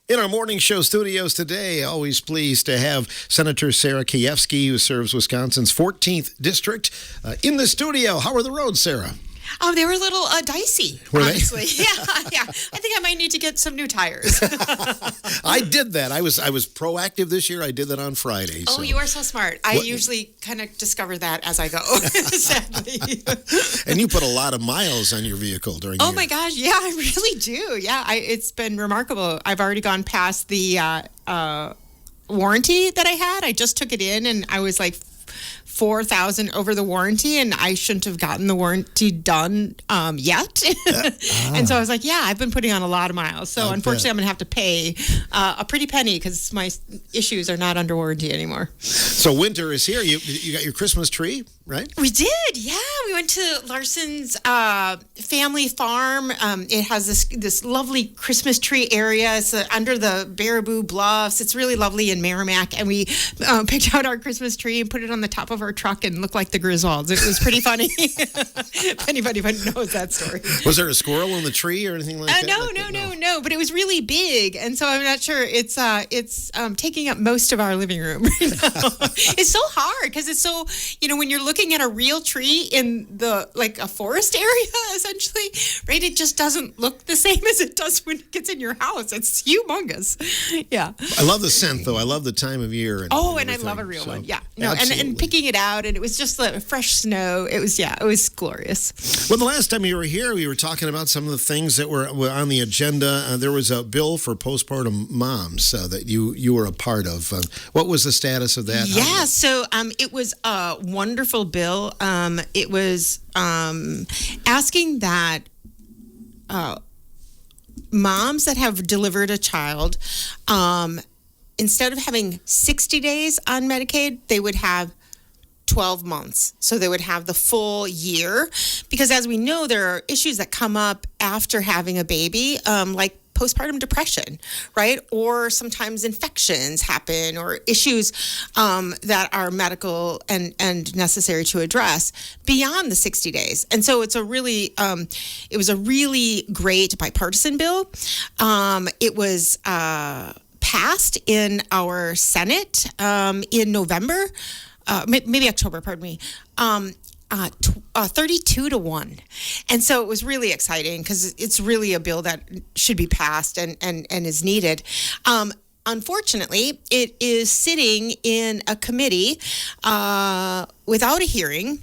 In our morning show studios today, always pleased to have Senator Sarah Keyeski, who serves Wisconsin's 14th District, in the studio. How are the roads, Sarah? Oh, they were a little dicey, Were they? honestly. Yeah. I think I might need to get some new tires. I did that. I was proactive this year. I did that on Friday. Oh, you are so smart. I usually kind of discover that as I go, sadly. And you put a lot of miles on your vehicle during Oh, my gosh. Yeah, I really do. Yeah, it's been remarkable. I've already gone past the warranty that I had. I just took it in, and I was like 4,000 over the warranty, and I shouldn't have gotten the warranty done yet. And so I was like, yeah, I've been putting on a lot of miles. So unfortunately, I'm going to have to pay a pretty penny because my issues are not under warranty anymore. So winter is here. You got your Christmas tree, right? We did, yeah. We went to Larson's family farm. It has this lovely Christmas tree area. It's under the Baraboo Bluffs. It's really lovely in Merrimack. And we picked out our Christmas tree and put it on the top of our truck and looked like the Griswolds. It was pretty funny. If anybody knows that story. Was there a squirrel in the tree or anything like that? No. But it was really big, and so I'm not sure. It's taking up most of our living room right now. It's so hard because it's so, when you're looking at a real tree in a forest area, essentially, right? It just doesn't look the same as it does when it gets in your house. It's humongous. Yeah. I love the scent, though. I love the time of year. And I love a real one. Yeah. No, and picking it out, and it was just like fresh snow. It was glorious. Well, the last time you were here, we were talking about some of the things that were on the agenda. There was a bill for postpartum moms that you were a part of. What was the status of that? Yeah, so it was a wonderful bill. It was asking that moms that have delivered a child, instead of having 60 days on Medicaid, they would have 12 months. So they would have the full year. Because as we know, there are issues that come up after having a baby, like postpartum depression, right? Or sometimes infections happen, or issues that are medical and necessary to address beyond the 60 days. And so it was a really great bipartisan bill. It was passed in our Senate in November. Maybe October, pardon me, 32-1. And so it was really exciting because it's really a bill that should be passed and is needed. Unfortunately, it is sitting in a committee without a hearing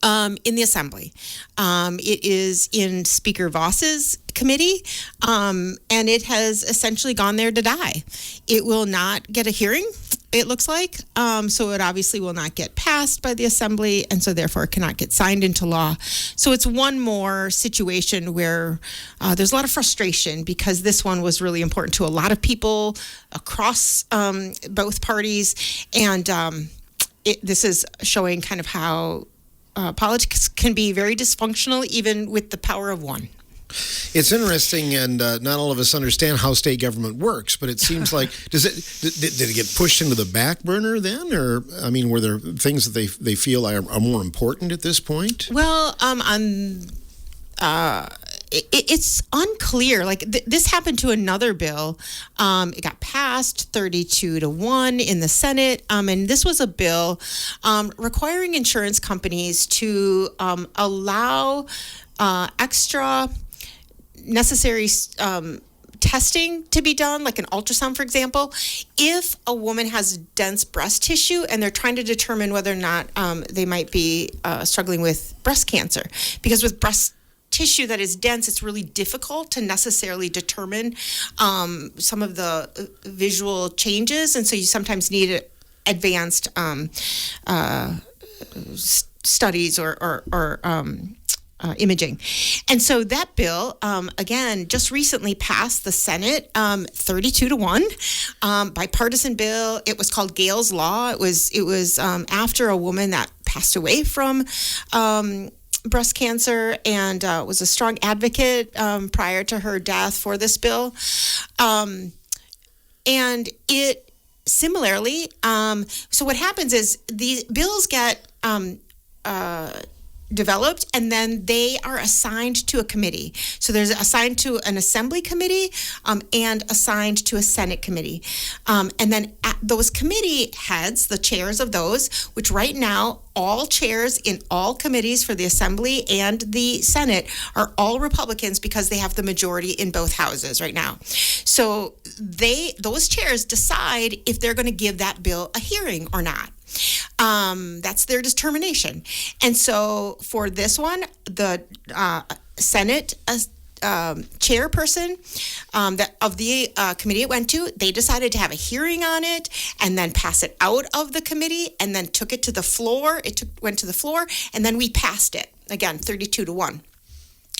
in the Assembly. It is in Speaker Voss's committee, and it has essentially gone there to die. It will not get a hearing, it looks like, so it obviously will not get passed by the Assembly, and so therefore it cannot get signed into law. So it's one more situation where there's a lot of frustration because this one was really important to a lot of people across both parties, and this is showing kind of how politics can be very dysfunctional, even with the power of one. It's interesting, and not all of us understand how state government works, but it seems like, did it get pushed into the back burner then? Or, were there things that they feel are more important at this point? Well, it's unclear. Like this happened to another bill. It got passed 32-1 in the Senate. And this was a bill requiring insurance companies to allow extra necessary testing to be done, like an ultrasound, for example, if a woman has dense breast tissue and they're trying to determine whether or not they might be struggling with breast cancer. Because with breast tissue that is dense, it's really difficult to necessarily determine some of the visual changes, and so you sometimes need advanced studies or imaging. And so that bill, again, just recently passed the Senate 32-1, bipartisan bill. It was called Gale's Law. It was after a woman that passed away from breast cancer and was a strong advocate prior to her death for this bill. And it similarly, so what happens is these bills get developed, and then they are assigned to a committee. So there's assigned to an assembly committee and assigned to a Senate committee. And then those committee heads, the chairs of those, which right now all chairs in all committees for the assembly and the Senate are all Republicans because they have the majority in both houses right now. So those chairs decide if they're going to give that bill a hearing or not. That's their determination. And so for this one, the Senate chairperson of the committee it went to, they decided to have a hearing on it and then pass it out of the committee and then took it to the floor. Went to the floor, and then we passed it, again, 32-1.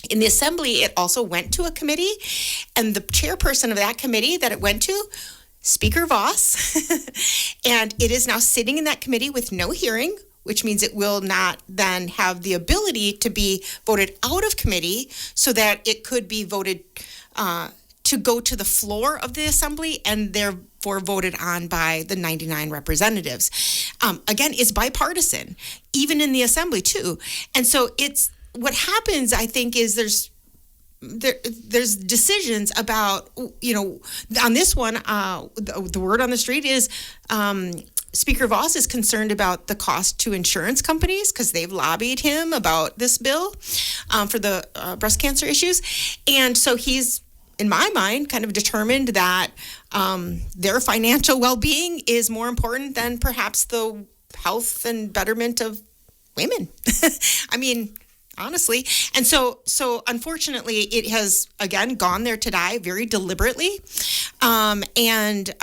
In the assembly, it also went to a committee, and the chairperson of that committee that it went to, Speaker Voss, and it is now sitting in that committee with no hearing, which means it will not then have the ability to be voted out of committee so that it could be voted to go to the floor of the assembly and therefore voted on by the 99 representatives. Again, it's bipartisan, even in the assembly too. And so what happens, I think, is there's decisions about, on this one, the word on the street is Speaker Voss is concerned about the cost to insurance companies because they've lobbied him about this bill for the breast cancer issues. And so he's, in my mind, kind of determined that their financial well-being is more important than perhaps the health and betterment of women. I mean, honestly. And so unfortunately, it has, again, gone there to die very deliberately. And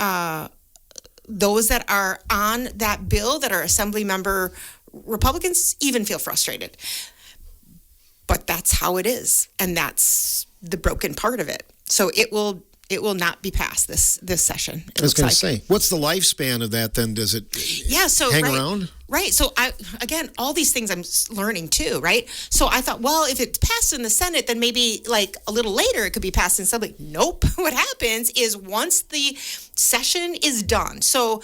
those that are on that bill that are Assembly member Republicans even feel frustrated. But that's how it is. And that's the broken part of it. So it will not be passed this session. I was going to say, what's the lifespan of that then? Does it hang around? Right. So again, all these things I'm learning too, right? So I thought, well, if it's passed in the Senate, then maybe like a little later it could be passed in Assembly. Nope. What happens is once the session is done, so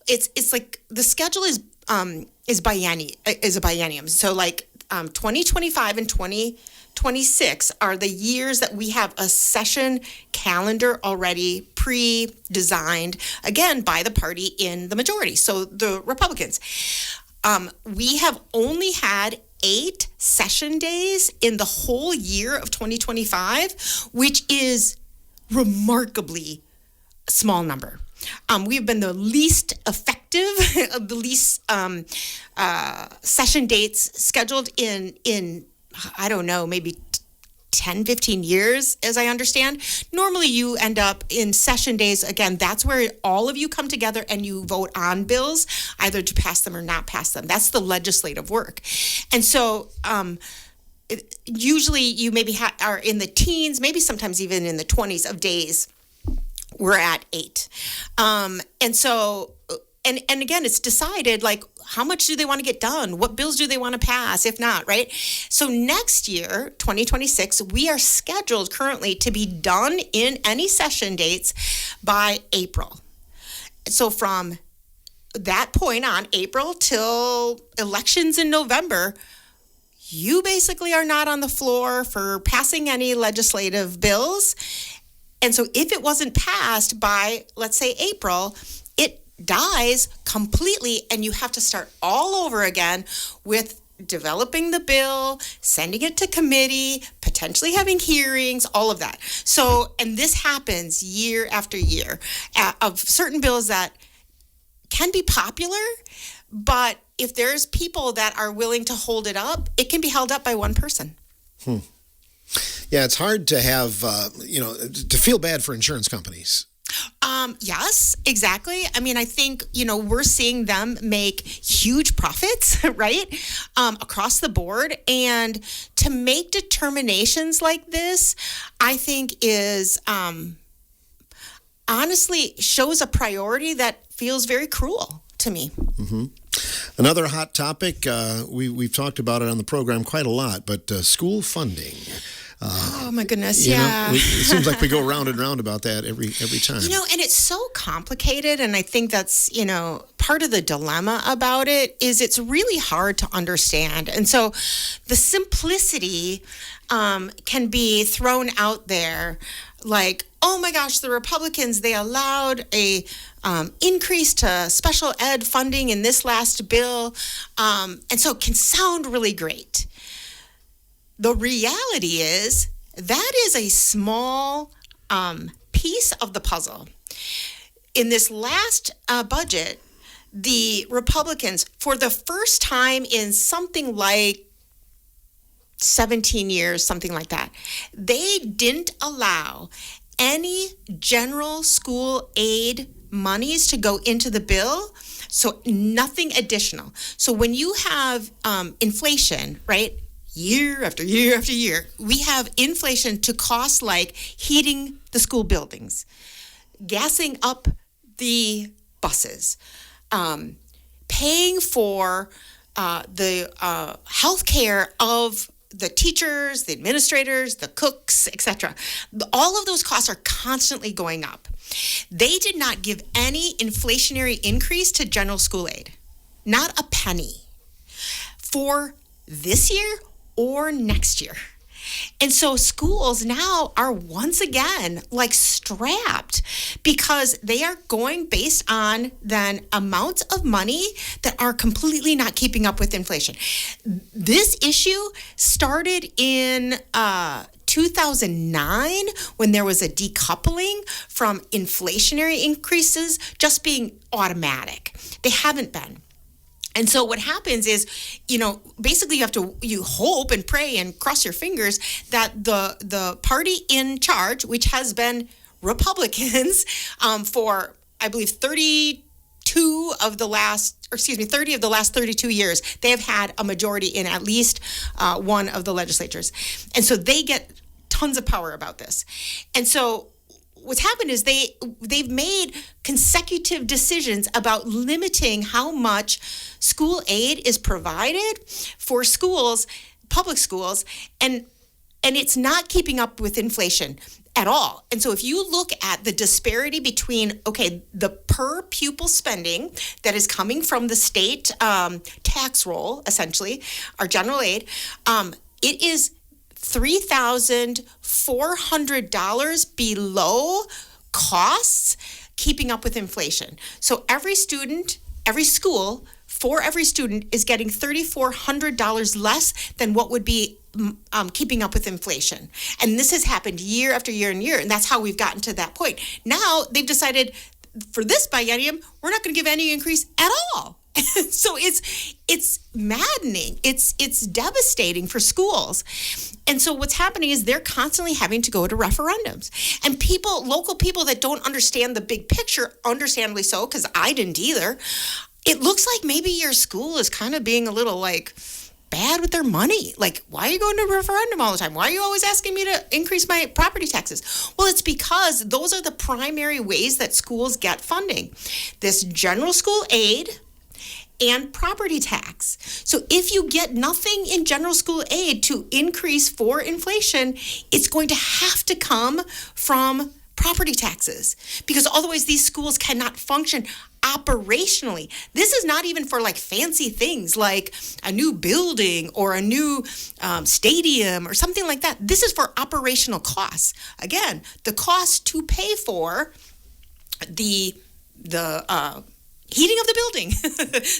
it's like the schedule is a biennium. So like 2025 and 2026 are the years that we have a session calendar already pre-designed, again, by the party in the majority, so the Republicans. We have only had 8 session days in the whole year of 2025, which is remarkably small number. We've been the least effective, the least session dates scheduled in I don't know, maybe 10, 15 years, as I understand. Normally you end up in session days. Again, that's where all of you come together and you vote on bills, either to pass them or not pass them. That's the legislative work. And so usually you maybe are in the teens, maybe sometimes even in the 20s of days. We're at 8. And so, and again, it's decided, like, how much do they want to get done? What bills do they want to pass, if not, right? So next year, 2026, we are scheduled currently to be done in any session dates by April. So from that point on, April till elections in November, you basically are not on the floor for passing any legislative bills. And so if it wasn't passed by, let's say, April, it dies completely, and you have to start all over again with developing the bill, sending it to committee, potentially having hearings, all of that. So, and this happens year after year of certain bills that can be popular, but if there's people that are willing to hold it up, it can be held up by one person. Yeah, it's hard to have, to feel bad for insurance companies. Yes, exactly. I mean, I think, we're seeing them make huge profits, right? Across the board. And to make determinations like this, I think is, honestly shows a priority that feels very cruel to me. Mm-hmm. Another hot topic, we've talked about it on the program quite a lot, but school funding. Oh my goodness, You know, yeah. it seems like we go round and round about that every time. And it's so complicated, and I think that's, part of the dilemma about it is it's really hard to understand. And so the simplicity can be thrown out there like, oh my gosh, the Republicans, they allowed a increase to special ed funding in this last bill. And so it can sound really great. The reality is that is a small piece of the puzzle. In this last budget, the Republicans, for the first time in something like 17 years, something like that, they didn't allow any general school aid monies to go into the bill. So nothing additional. So when you have inflation, right? Year after year after year, we have inflation to costs like heating the school buildings, gassing up the buses, paying for the health care of the teachers, the administrators, the cooks, etc. All of those costs are constantly going up. They did not give any inflationary increase to general school aid, not a penny, for this year or next year. And so schools now are once again like strapped because they are going based on then amounts of money that are completely not keeping up with inflation. This issue started in 2009 when there was a decoupling from inflationary increases just being automatic. They haven't been. And so what happens is, basically you hope and pray and cross your fingers that the party in charge, which has been Republicans for, I believe, 30 of the last 32 years, they have had a majority in at least one of the legislatures. And so they get tons of power about this. And so what's happened is they've made consecutive decisions about limiting how much school aid is provided for schools, public schools, and it's not keeping up with inflation at all. And so if you look at the disparity between, the per pupil spending that is coming from the state tax roll, essentially, our general aid, it is $3,400 below costs keeping up with inflation. So every student, every school, for every student is getting $3,400 less than what would be keeping up with inflation. And this has happened year after year and year, and that's how we've gotten to that point. Now they've decided for this biennium, we're not going to give any increase at all. So it's maddening. It's devastating for schools. And so what's happening is they're constantly having to go to referendums. And local people that don't understand the big picture, understandably so, because I didn't either, it looks like maybe your school is kind of being a little bad with their money. Like, why are you going to a referendum all the time? Why are you always asking me to increase my property taxes? Well, it's because those are the primary ways that schools get funding. This general school aid and property tax. So if you get nothing in general school aid to increase for inflation, it's going to have to come from property taxes, because otherwise these schools cannot function operationally. This is not even for fancy things like a new building or a new stadium or something like that. This is for operational costs. Again, the cost to pay for the heating of the building,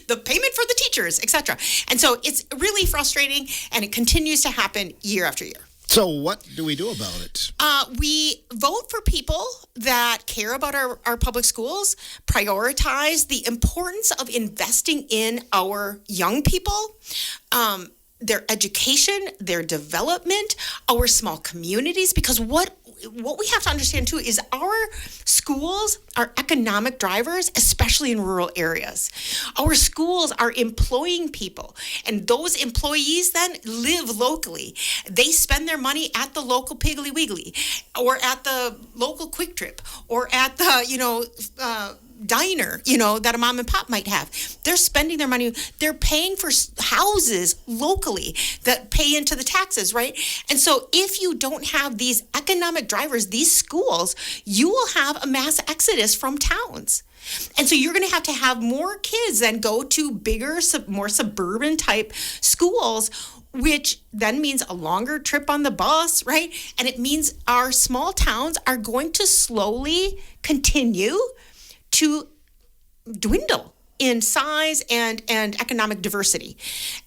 the payment for the teachers, etc. And so it's really frustrating, and it continues to happen year after year. So what do we do about it? We vote for people that care about our public schools, prioritize the importance of investing in our young people, their education, their development, our small communities, because what we have to understand too is our schools are economic drivers, especially in rural areas. Our schools are employing people, and those employees then live locally. They spend their money at the local Piggly Wiggly, or at the local Quick Trip, or at the diner, that a mom and pop might have. They're spending their money. They're paying for houses locally that pay into the taxes, right? And so if you don't have these economic drivers, these schools, you will have a mass exodus from towns. And so you're going to have more kids then go to bigger, more suburban type schools, which then means a longer trip on the bus, right? And it means our small towns are going to slowly continue to dwindle in size and economic diversity.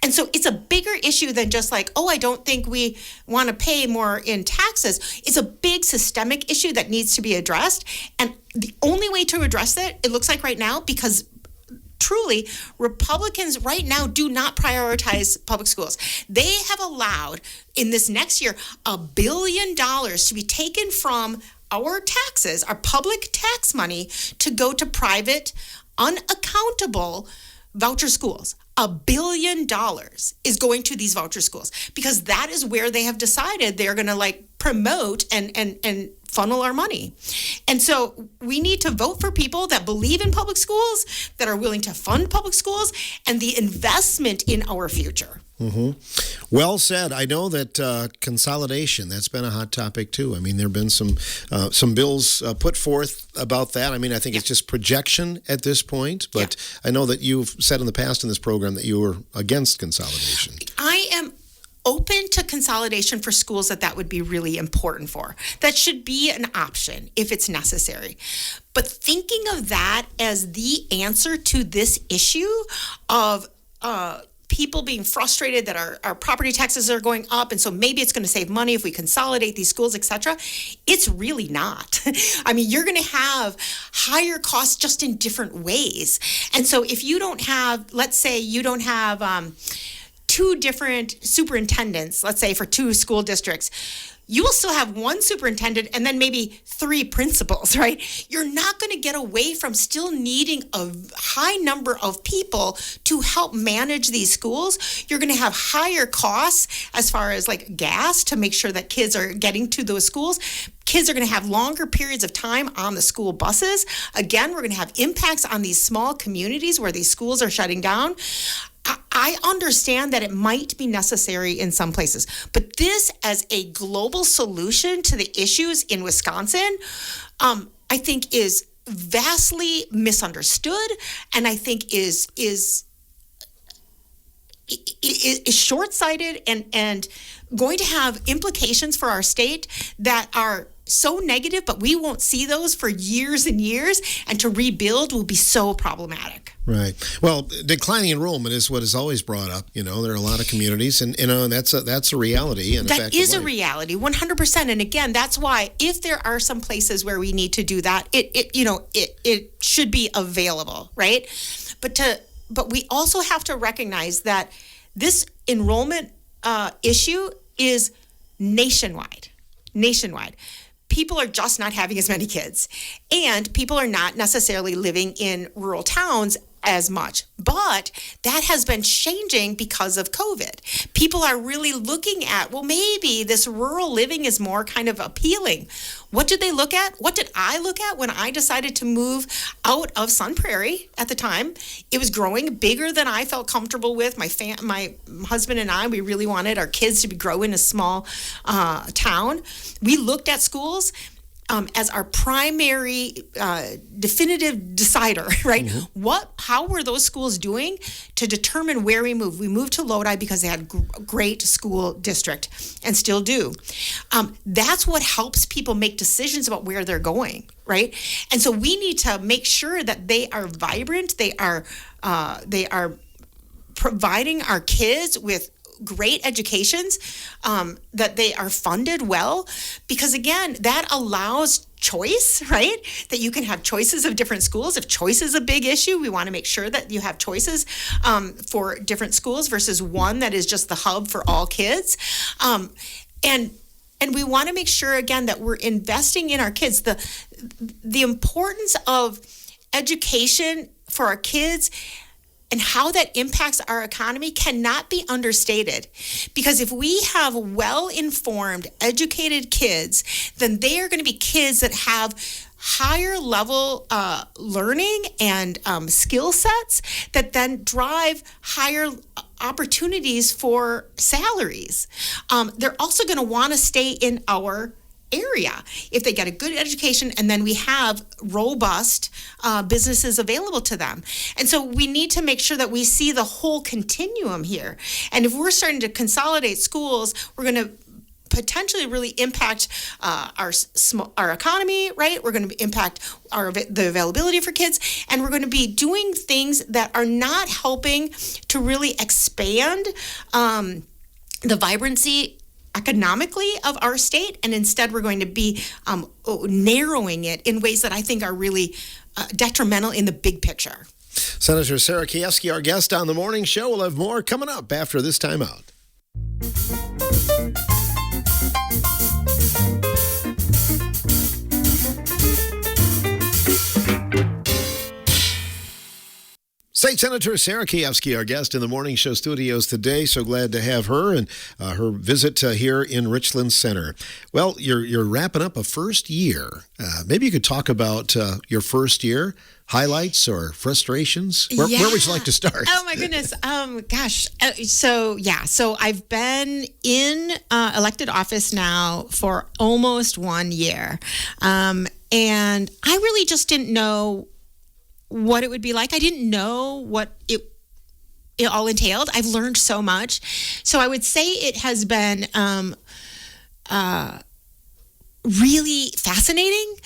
And so it's a bigger issue than just like, I don't think we want to pay more in taxes. It's a big systemic issue that needs to be addressed. And the only way to address it looks like right now, because truly, Republicans right now do not prioritize public schools. They have allowed in this next year $1 billion to be taken from our taxes, our public tax money, to go to private, unaccountable voucher schools. $1 billion is going to these voucher schools because that is where they have decided they're going to promote and funnel our money. And so we need to vote for people that believe in public schools, that are willing to fund public schools, and the investment in our future. Mm-hmm. Well said. I know that consolidation, that's been a hot topic too. I mean, there have been some bills put forth about that. I mean, I think it's just projection at this point, but I know that you've said in the past in this program that you were against consolidation. I am open to consolidation for schools that would be really important for. That should be an option if it's necessary. But thinking of that as the answer to this issue of people being frustrated that our property taxes are going up, and so maybe it's going to save money if we consolidate these schools, etc. It's really not. I mean, you're going to have higher costs just in different ways. And so if you don't have, let's say you don't have two different superintendents, let's say for two school districts, you will still have one superintendent and then maybe three principals, right? You're not going to get away from still needing a high number of people to help manage these schools. You're going to have higher costs as far as gas to make sure that kids are getting to those schools. Kids are going to have longer periods of time on the school buses. Again, we're going to have impacts on these small communities where these schools are shutting down. I understand that it might be necessary in some places, but this as a global solution to the issues in Wisconsin, I think is vastly misunderstood, and I think is short-sighted and going to have implications for our state that are so negative, but we won't see those for years and years, and to rebuild will be so problematic. Right. Well, declining enrollment is what is always brought up. There are a lot of communities, and that's a reality. And that is a reality, 100%. And again, that's why if there are some places where we need to do that, it should be available, right? But we also have to recognize that this enrollment issue is nationwide. People are just not having as many kids, and people are not necessarily living in rural towns as much. But that has been changing because of COVID. People are really looking at, well, maybe this rural living is more kind of appealing. What did they look at? What did I look at when I decided to move out of Sun Prairie at the time? It was growing bigger than I felt comfortable with. My husband and I, we really wanted our kids to grow in a small town. We looked at schools as our primary definitive decider, right? Mm-hmm. How were those schools doing to determine where we moved? We moved to Lodi because they had a great school district and still do. That's what helps people make decisions about where they're going, right? And so we need to make sure that they are vibrant. They are providing our kids with great educations, that they are funded well, because again, that allows choice, right? That you can have choices of different schools. If choice is a big issue, we want to make sure that you have choices for different schools versus one that is just the hub for all kids. And we want to make sure, again, that we're investing in our kids. The importance of education for our kids and how that impacts our economy cannot be understated. Because if we have well-informed, educated kids, then they are going to be kids that have higher level learning and skill sets that then drive higher opportunities for salaries. They're also going to want to stay in our area if they get a good education, and then we have robust businesses available to them. And so we need to make sure that we see the whole continuum here. And if we're starting to consolidate schools, we're going to potentially really impact our economy, right? We're going to impact the availability for kids, and we're going to be doing things that are not helping to really expand the vibrancy economically of our state, and instead we're going to be narrowing it in ways that I think are really detrimental in the big picture. Senator Sarah Keyeski, our guest on the morning show. We'll have more coming up after this time out. State Senator Sarah Keyeski, our guest in the morning show studios today. So glad to have her and her visit here in Richland Center. Well, you're wrapping up a first year. Maybe you could talk about your first year, highlights or frustrations. Where would you like to start? Oh my goodness. Gosh. So I've been in elected office now for almost 1 year. And I really just didn't know what it would be like. I didn't know what it all entailed. I've learned so much. So I would say it has been really fascinating.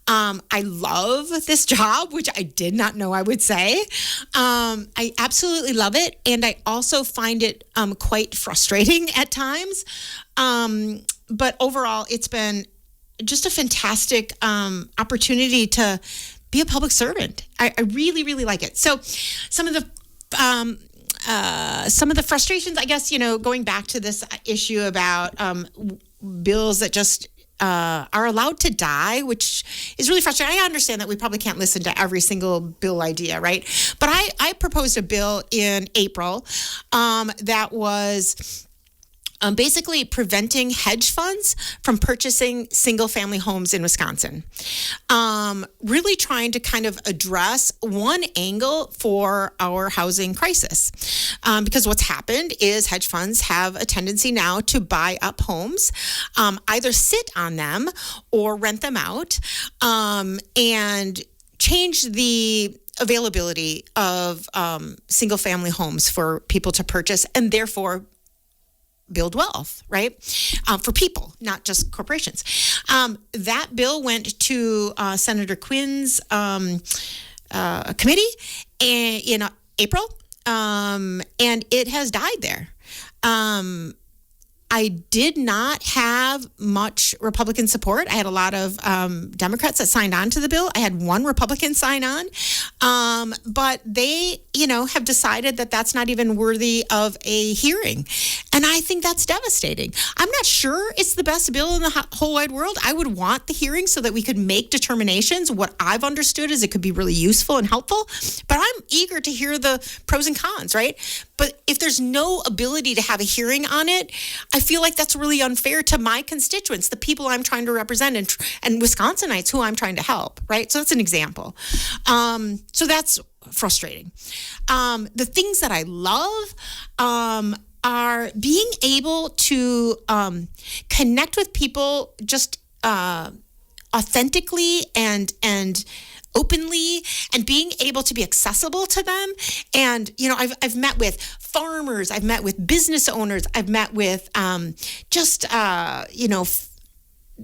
I love this job, which I did not know I would say. I absolutely love it. And I also find it quite frustrating at times. But overall, it's been just a fantastic opportunity to be a public servant. I really, really like it. So some of the frustrations, I guess, going back to this issue about bills that just are allowed to die, which is really frustrating. I understand that we probably can't listen to every single bill idea, right? But I proposed a bill in April that was basically preventing hedge funds from purchasing single-family homes in Wisconsin. Really trying to kind of address one angle for our housing crisis. Because what's happened is hedge funds have a tendency now to buy up homes, either sit on them or rent them out, and change the availability of single-family homes for people to purchase, and therefore build wealth, right? For people, not just corporations. That bill went to Senator Quinn's committee in April, and it has died there. I did not have much Republican support. I had a lot of Democrats that signed on to the bill. I had one Republican sign on, but they, have decided that that's not even worthy of a hearing. And I think that's devastating. I'm not sure it's the best bill in the whole wide world. I would want the hearing so that we could make determinations. What I've understood is it could be really useful and helpful, but I'm eager to hear the pros and cons, right? But if there's no ability to have a hearing on it, I feel like that's really unfair to my constituents, the people I'm trying to represent, and Wisconsinites who I'm trying to help, right? So that's an example. So that's frustrating. The things that I love are being able to connect with people just authentically and openly, and being able to be accessible to them. And, I've met with farmers, I've met with business owners, I've met with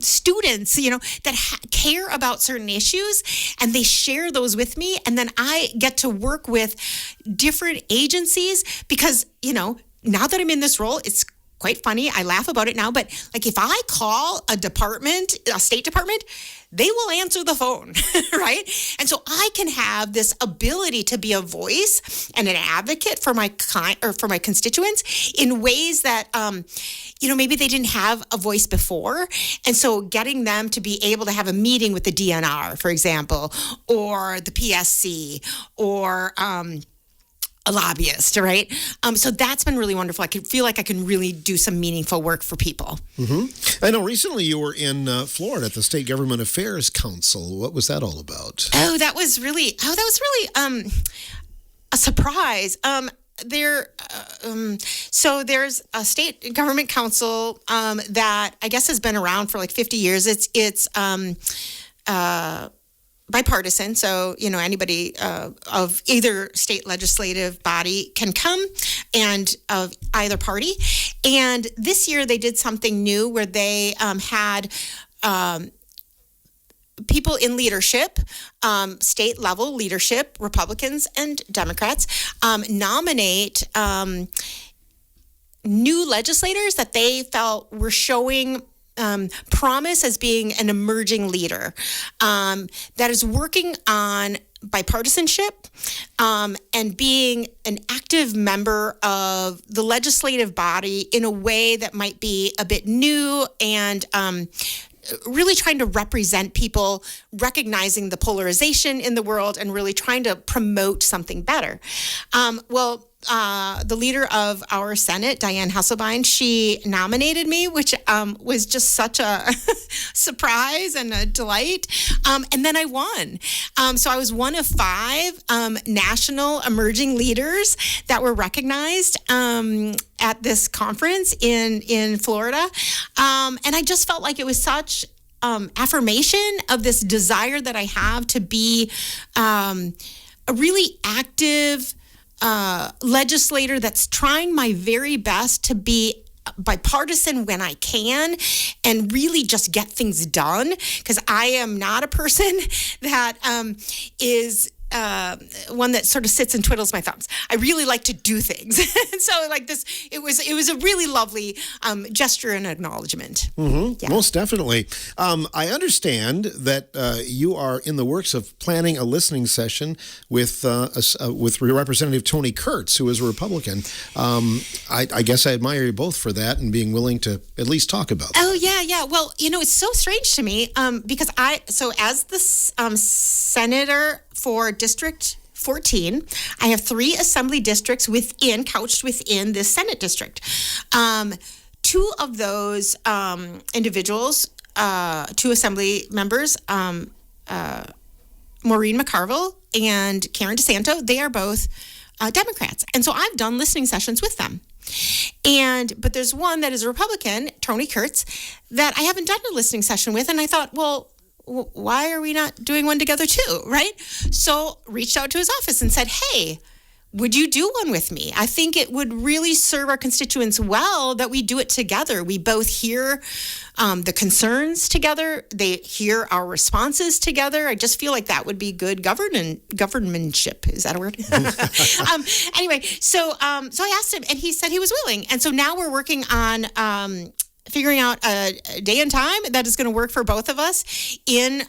students, that care about certain issues, and they share those with me. And then I get to work with different agencies because, now that I'm in this role, it's quite funny. I laugh about it now, but like if I call a state department, they will answer the phone, right? And so I can have this ability to be a voice and an advocate for my constituents in ways that, maybe they didn't have a voice before. And so getting them to be able to have a meeting with the DNR, for example, or the PSC, or a lobbyist, right? So that's been really wonderful. I feel like I can really do some meaningful work for people. I know recently you were in Florida at the State Government Affairs Council. What was that all about? That was really a surprise. So there's a state government council that I guess has been around for like 50 years. It's bipartisan, so anybody of either state legislative body can come, and of either party. And this year they did something new where they had people in leadership, state level leadership, Republicans and Democrats, nominate new legislators that they felt were showing promise as being an emerging leader that is working on bipartisanship and being an active member of the legislative body in a way that might be a bit new and really trying to represent people, recognizing the polarization in the world and really trying to promote something better. The leader of our Senate, Diane Hasselbein, she nominated me, which was just such a surprise and a delight. And then I won. So I was one of 5 national emerging leaders that were recognized at this conference in Florida. And I just felt like it was such affirmation of this desire that I have to be a really active legislator that's trying my very best to be bipartisan when I can and really just get things done, because I am not a person that is one that sort of sits and twiddles my thumbs. I really like to do things. And so like this, it was a really lovely gesture and acknowledgement. Yeah. Most definitely. I understand that you are in the works of planning a listening session with Representative Tony Kurtz, who is a Republican. I guess I admire you both for that and being willing to at least talk about that. Oh, yeah. Well, it's so strange to me because as the senator for District 14, I have 3 assembly districts couched within this Senate district. 2 of those individuals, 2 assembly members, Maureen McCarville and Karen DeSanto, they are both Democrats. And so I've done listening sessions with them. But there's one that is a Republican, Tony Kurtz, that I haven't done a listening session with. And I thought, well, why are we not doing one together too, right? So reached out to his office and said, hey, would you do one with me? I think it would really serve our constituents well that we do it together. We both hear the concerns together. They hear our responses together. I just feel like that would be good governmentship. Is that a word? Anyway, so I asked him, and he said he was willing. And so now we're working on figuring out a day and time that is going to work for both of us in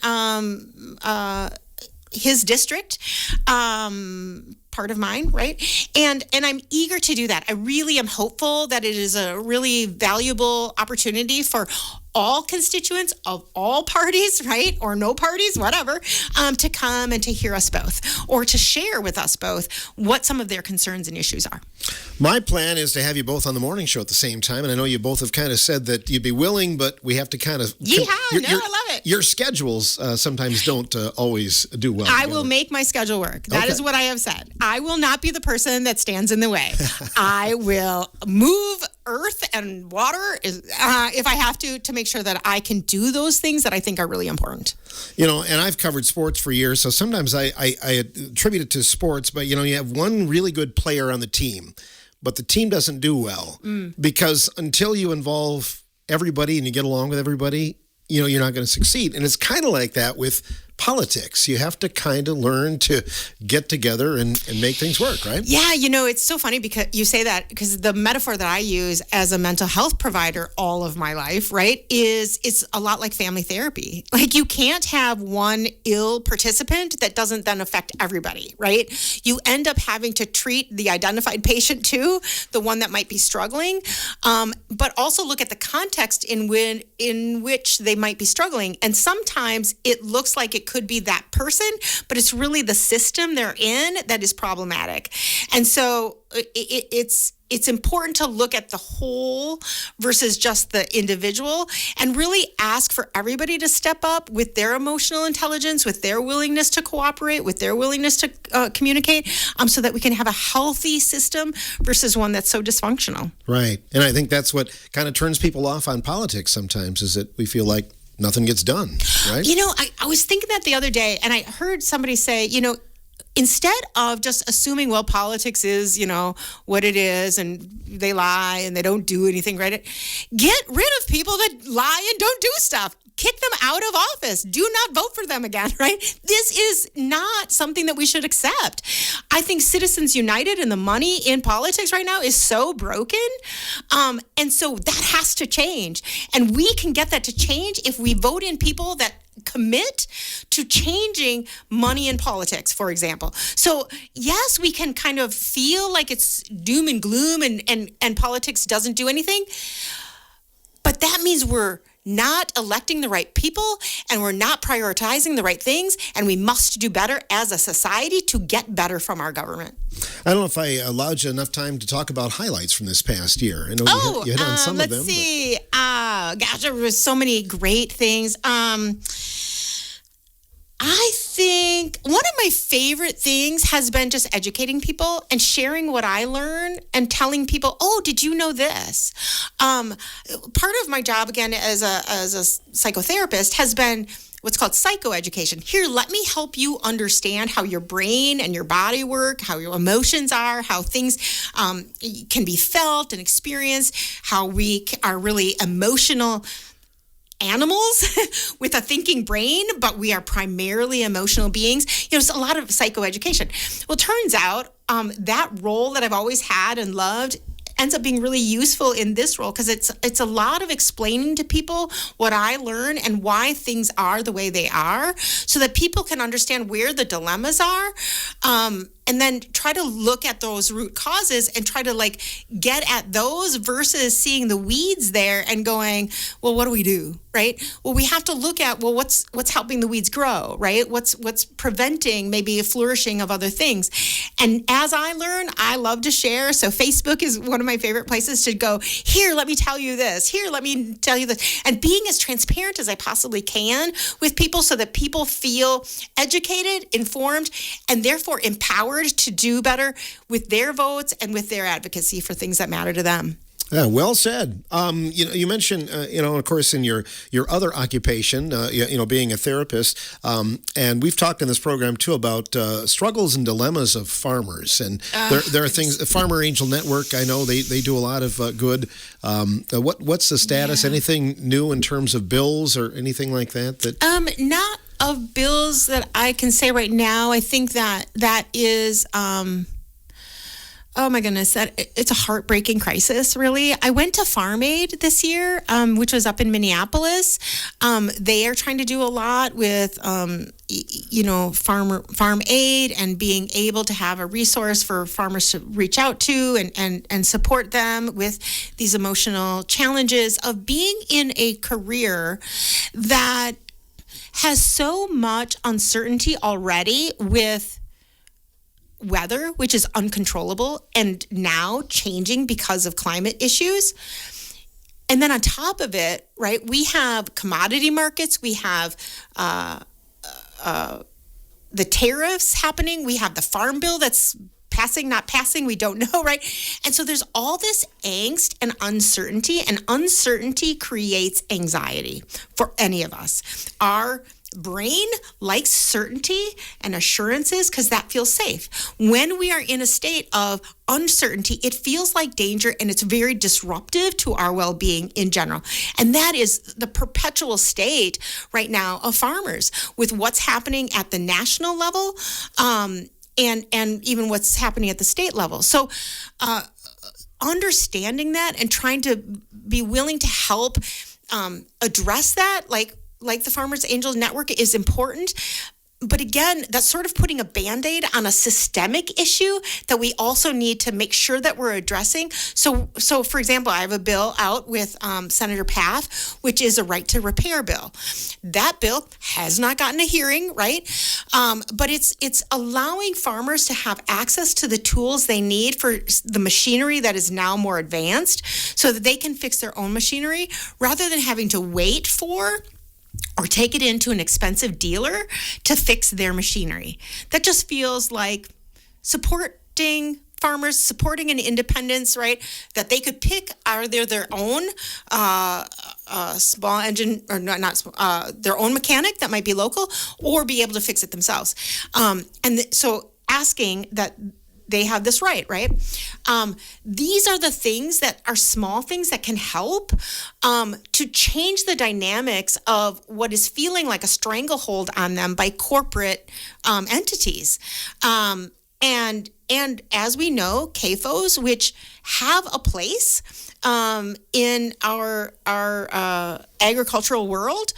his district, part of mine, right? And I'm eager to do that. I really am hopeful that it is a really valuable opportunity for all constituents of all parties, right? Or no parties, whatever, to come and to hear us both or to share with us both what some of their concerns and issues are. My plan is to have you both on the morning show at the same time. And I know you both have kind of said that you'd be willing, but we have to kind of... I love it. Your schedules sometimes don't always do well. I will make my schedule work. That is what I have said. I will not be the person that stands in the way. I will move earth and water if I have to make sure that I can do those things that I think are really important. And I've covered sports for years, so sometimes I attribute it to sports, but, you have one really good player on the team, but the team doesn't do well because until you involve everybody and you get along with everybody, you're not going to succeed. And it's kind of like that with politics. You have to kind of learn to get together and make things work, right? Yeah, it's so funny because you say that, because the metaphor that I use as a mental health provider all of my life, right, is it's a lot like family therapy. Like you can't have one ill participant that doesn't then affect everybody, right? You end up having to treat the identified patient too, the one that might be struggling, but also look at the context in which they might be struggling. And sometimes it looks like it could be that person, but it's really the system they're in that is problematic. And so it's important to look at the whole versus just the individual, and really ask for everybody to step up with their emotional intelligence, with their willingness to cooperate, with their willingness to communicate, so that we can have a healthy system versus one that's so dysfunctional. Right. And I think that's what kind of turns people off on politics sometimes, is that we feel like nothing gets done, right? I was thinking that the other day, and I heard somebody say, instead of just assuming, well, politics is, what it is, and they lie and they don't do anything, right? Get rid of people that lie and don't do stuff. Kick them out of office. Do not vote for them again, right? This is not something that we should accept. I think Citizens United and the money in politics right now is so broken. And so that has to change. And we can get that to change if we vote in people that commit to changing money in politics, for example. So yes, we can kind of feel like it's doom and gloom and politics doesn't do anything. But that means we're not electing the right people, and we're not prioritizing the right things, and we must do better as a society to get better from our government. I don't know if I allowed you enough time to talk about highlights from this past year. I know you hit on some of them. Let's see. Gosh, there were so many great things. I think one of my favorite things has been just educating people and sharing what I learned and telling people, oh, did you know this? Part of my job, again, as a psychotherapist has been what's called psychoeducation. Here, let me help you understand how your brain and your body work, how your emotions are, how things can be felt and experienced, how we are really emotional animals with a thinking brain, but we are primarily emotional beings. It's a lot of psychoeducation. Well, turns out that role that I've always had and loved ends up being really useful in this role, because it's a lot of explaining to people what I learn and why things are the way they are, so that people can understand where the dilemmas are, and then try to look at those root causes and try to get at those versus seeing the weeds there and going, well, what do we do, right? Well, we have to look at, well, what's helping the weeds grow, right? What's preventing maybe a flourishing of other things. And as I learn, I love to share. So Facebook is one of my favorite places to go, here, let me tell you this. Here, let me tell you this. And being as transparent as I possibly can with people so that people feel educated, informed, and therefore empowered to do better with their votes and with their advocacy for things that matter to them. Yeah, well said. You mentioned, of course, in your other occupation, being a therapist, and we've talked in this program too about struggles and dilemmas of farmers, and there are things. Farmer Angel Network, I know they do a lot of good. What's the status? Yeah. Anything new in terms of bills or anything like that? Not of bills that I can say right now. I think that is. Oh my goodness, it's a heartbreaking crisis, really. I went to Farm Aid this year, which was up in Minneapolis. They are trying to do a lot with, farm aid and being able to have a resource for farmers to reach out to and support them with these emotional challenges of being in a career that has so much uncertainty already with weather, which is uncontrollable and now changing because of climate issues. And then on top of it, right, we have commodity markets, we have the tariffs happening, we have the farm bill that's passing, not passing, we don't know, right? And so there's all this angst and uncertainty creates anxiety for any of us. Our brain likes certainty and assurances because that feels safe. When we are in a state of uncertainty, it feels like danger, and it's very disruptive to our well-being in general. And that is the perpetual state right now of farmers, with what's happening at the national level and even what's happening at the state level. So understanding that and trying to be willing to help address that, like the Farmers Angels Network, is important. but again, that's sort of putting a Band-Aid on a systemic issue that we also need to make sure that we're addressing. So for example, I have a bill out with Senator Path, which is a right to repair bill. That bill has not gotten a hearing, right? But it's allowing farmers to have access to the tools they need for the machinery that is now more advanced so that they can fix their own machinery rather than having to wait for or take it into an expensive dealer to fix their machinery. That just feels like supporting farmers, supporting an independence, right? That they could pick either their own small engine, or not small, their own mechanic that might be local, or be able to fix it themselves. So asking that they have this right? These are the things that are small things that can help to change the dynamics of what is feeling like a stranglehold on them by corporate entities. And as we know, CAFOs, which have a place in our agricultural world,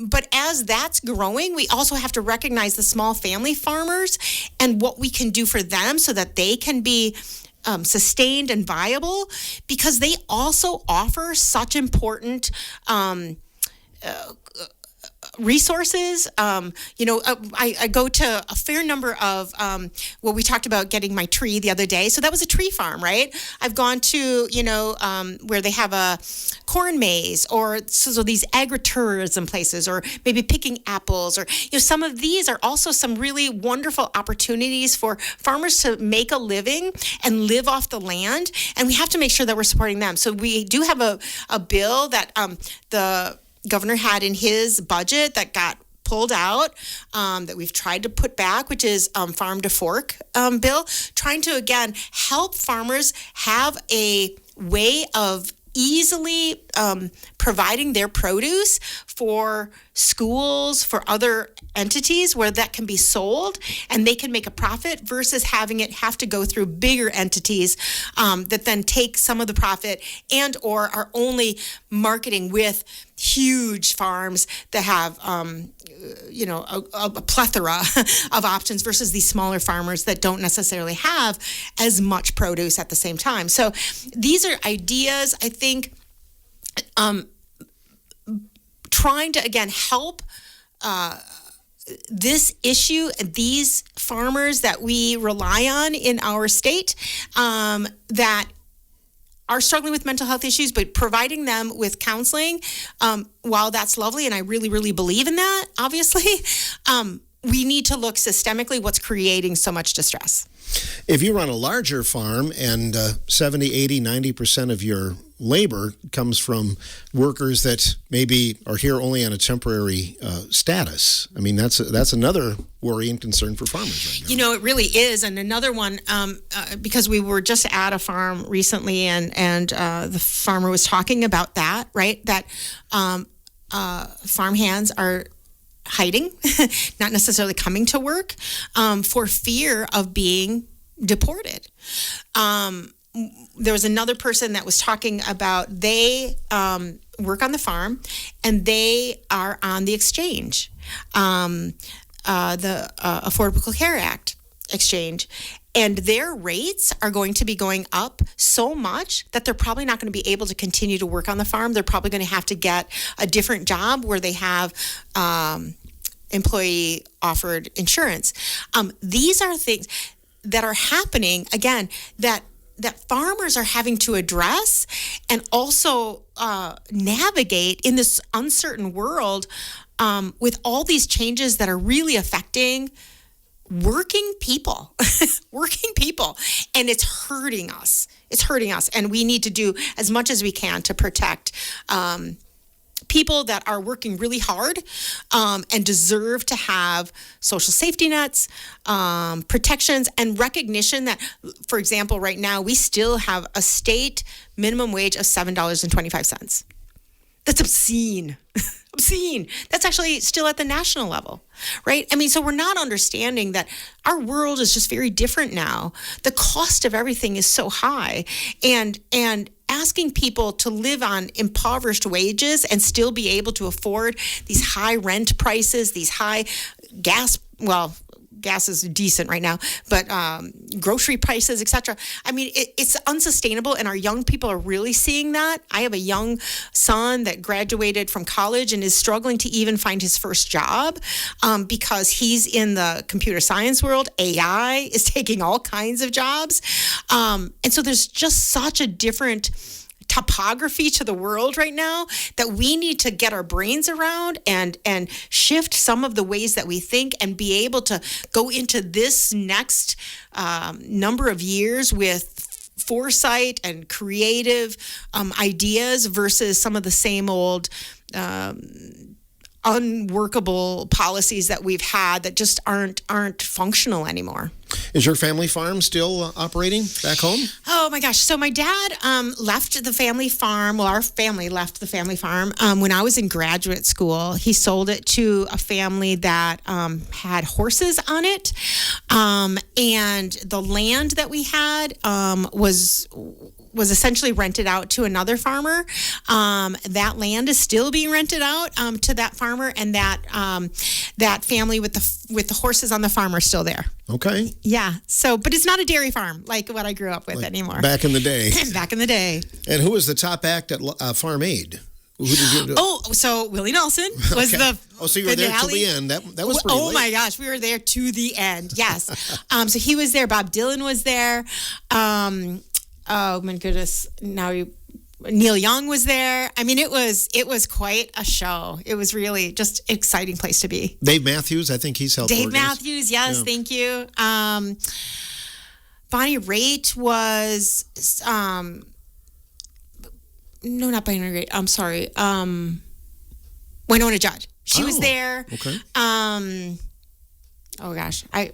but as that's growing, we also have to recognize the small family farmers and what we can do for them so that they can be sustained and viable, because they also offer such important resources. I go to a fair number of, we talked about getting my tree the other day. So that was a tree farm, right? I've gone to, where they have a corn maze, or so these agritourism places, or maybe picking apples, or, some of these are also some really wonderful opportunities for farmers to make a living and live off the land. And we have to make sure that we're supporting them. So we do have a bill that the governor had in his budget that got pulled out, that we've tried to put back, which is Farm to Fork bill, trying to, again, help farmers have a way of easily providing their produce for schools, for other entities where that can be sold and they can make a profit, versus having it have to go through bigger entities that then take some of the profit and or are only marketing with huge farms that have a plethora of options, versus these smaller farmers that don't necessarily have as much produce at the same time. So these are ideas, I think, trying to, again, help this issue, these farmers that we rely on in our state, that are struggling with mental health issues, but providing them with counseling, while that's lovely, and I really, really believe in that, obviously, we need to look systemically what's creating so much distress. If you run a larger farm and 70, 80, 90% of your labor comes from workers that maybe are here only on a temporary status, I mean, that's another worry and concern for farmers right now. It really is. And another one, because we were just at a farm recently, and the farmer was talking about that, right? That farm hands are hiding, not necessarily coming to work, for fear of being deported. There was another person that was talking about they work on the farm and they are on the exchange, the Affordable Care Act exchange. And their rates are going to be going up so much that they're probably not going to be able to continue to work on the farm. They're probably going to have to get a different job where they have employee offered insurance. These are things that are happening, again, that farmers are having to address and also navigate in this uncertain world, with all these changes that are really affecting working people, and it's hurting us. And we need to do as much as we can to protect people that are working really hard and deserve to have social safety nets, protections, and recognition that, for example, right now we still have a state minimum wage of $7.25. That's obscene. Obscene. That's actually still at the national level, right? I mean, so we're not understanding that our world is just very different now. The cost of everything is so high, and asking people to live on impoverished wages and still be able to afford these high rent prices, these high gas, well, gas is decent right now, but grocery prices, etc. I mean, it's unsustainable, and our young people are really seeing that. I have a young son that graduated from college and is struggling to even find his first job because he's in the computer science world. AI is taking all kinds of jobs. And so there's just such a different topography to the world right now that we need to get our brains around and shift some of the ways that we think and be able to go into this next number of years with foresight and creative ideas versus some of the same old unworkable policies that we've had that just aren't functional anymore. Is your family farm still operating back home? Oh my gosh. So my dad left the family farm. Well, our family left the family farm when I was in graduate school. He sold it to a family that had horses on it. And the land that we had was essentially rented out to another farmer. That land is still being rented out to that farmer, and that family with the horses on the farm are still there. Okay. Yeah. So, but it's not a dairy farm like what I grew up with anymore. Back in the day. Back in the day. And who was the top act at Farm Aid? Who did you do? Oh, so Willie Nelson was the. Oh, so you were there till the end. That was pretty late. My gosh, we were there to the end. Yes. So he was there. Bob Dylan was there. Oh my goodness! Neil Young was there. I mean, it was quite a show. It was really just an exciting place to be. Dave Matthews, I think he's helped. Dave Matthews, yes, yeah. Thank you. Bonnie Raitt was. No, not Bonnie Raitt. I'm sorry. Winona Judd. She was there. Okay. Oh gosh, I'm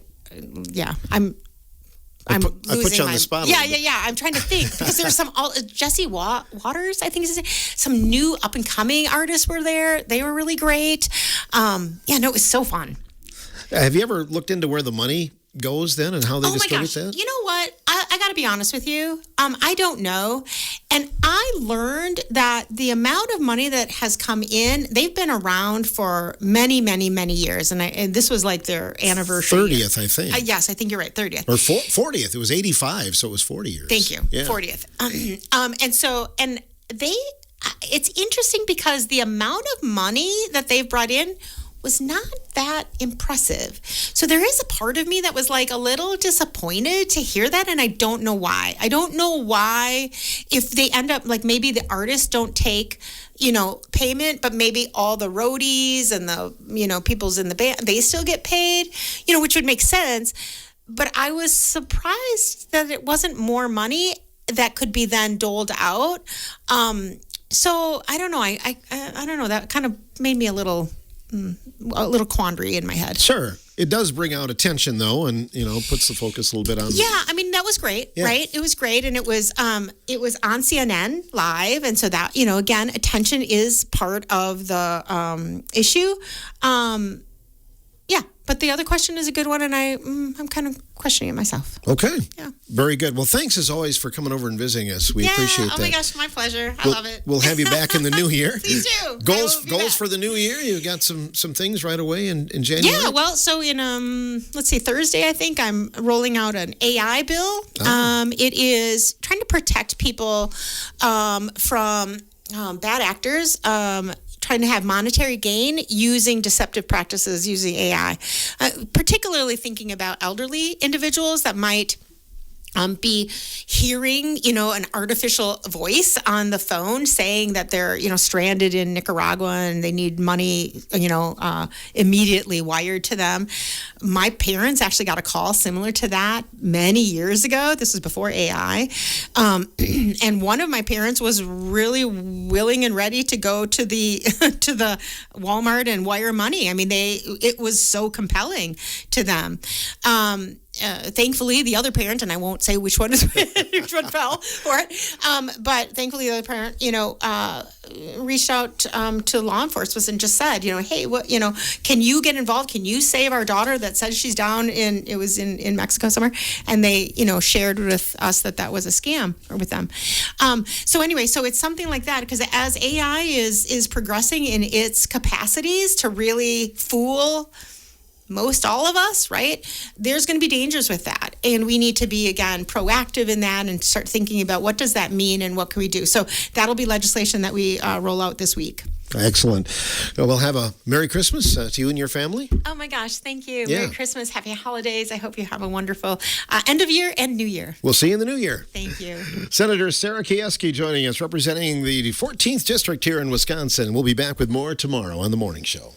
I put you on the spot. Yeah. I'm trying to think because there's some Jesse Waters, I think is his name. Some new up and coming artists were there. They were really great. It was so fun. Have you ever looked into where the money goes then and how they distribute that? You know what? I got to be honest with you. I don't know. And I learned that the amount of money that has come in, they've been around for many, many, many years. And this was like their anniversary. 30th, I think. Yes, I think you're right. 30th. Or 40th. It was 85, so it was 40 years. Thank you. Yeah. 40th. It's interesting because the amount of money that they've brought in was not that impressive. So there is a part of me that was like a little disappointed to hear that, and I don't know why. I don't know why, if they end up like maybe the artists don't take, payment, but maybe all the roadies and the, people's in the band, they still get paid, which would make sense. But I was surprised that it wasn't more money that could be then doled out. So I don't know. I don't know. That kind of made me a little quandary in my head. Sure. It does bring out attention, though, and, puts the focus a little bit on... Yeah, I mean, that was great, right? It was great, and it was on CNN Live, and so that, again, attention is part of the issue. But the other question is a good one, and I'm kind of questioning it myself. Okay. Yeah. Very good. Well, thanks as always for coming over and visiting us. We appreciate that. Oh my gosh, my pleasure. I love it. We'll have you back in the new year. Please do. Goals for the new year? You've got some things right away in January? Yeah, well, so in, let's see, Thursday, I think, I'm rolling out an AI bill. It is trying to protect people from bad actors, trying to have monetary gain using deceptive practices using AI, particularly thinking about elderly individuals that might be hearing, an artificial voice on the phone saying that they're, stranded in Nicaragua and they need money, immediately wired to them. My parents actually got a call similar to that many years ago. This was before AI. And one of my parents was really willing and ready to go to the to the Walmart and wire money. I mean, it was so compelling to them. thankfully, the other parent, and I won't say which one is which one fell for it, but thankfully, the other parent, reached out to law enforcement and just said, hey, what, can you get involved? Can you save our daughter that says she's down in Mexico somewhere? And they, shared with us that was a scam or with them. So anyway, so it's something like that, because as AI is progressing in its capacities to really fool most all of us, right? There's going to be dangers with that. And we need to be, again, proactive in that and start thinking about what does that mean and what can we do? So that'll be legislation that we roll out this week. Excellent. Well, have a Merry Christmas to you and your family. Oh my gosh, thank you. Yeah. Merry Christmas, happy holidays. I hope you have a wonderful end of year and new year. We'll see you in the new year. Thank you. Senator Sarah Keyeski joining us, representing the 14th District here in Wisconsin. We'll be back with more tomorrow on The Morning Show.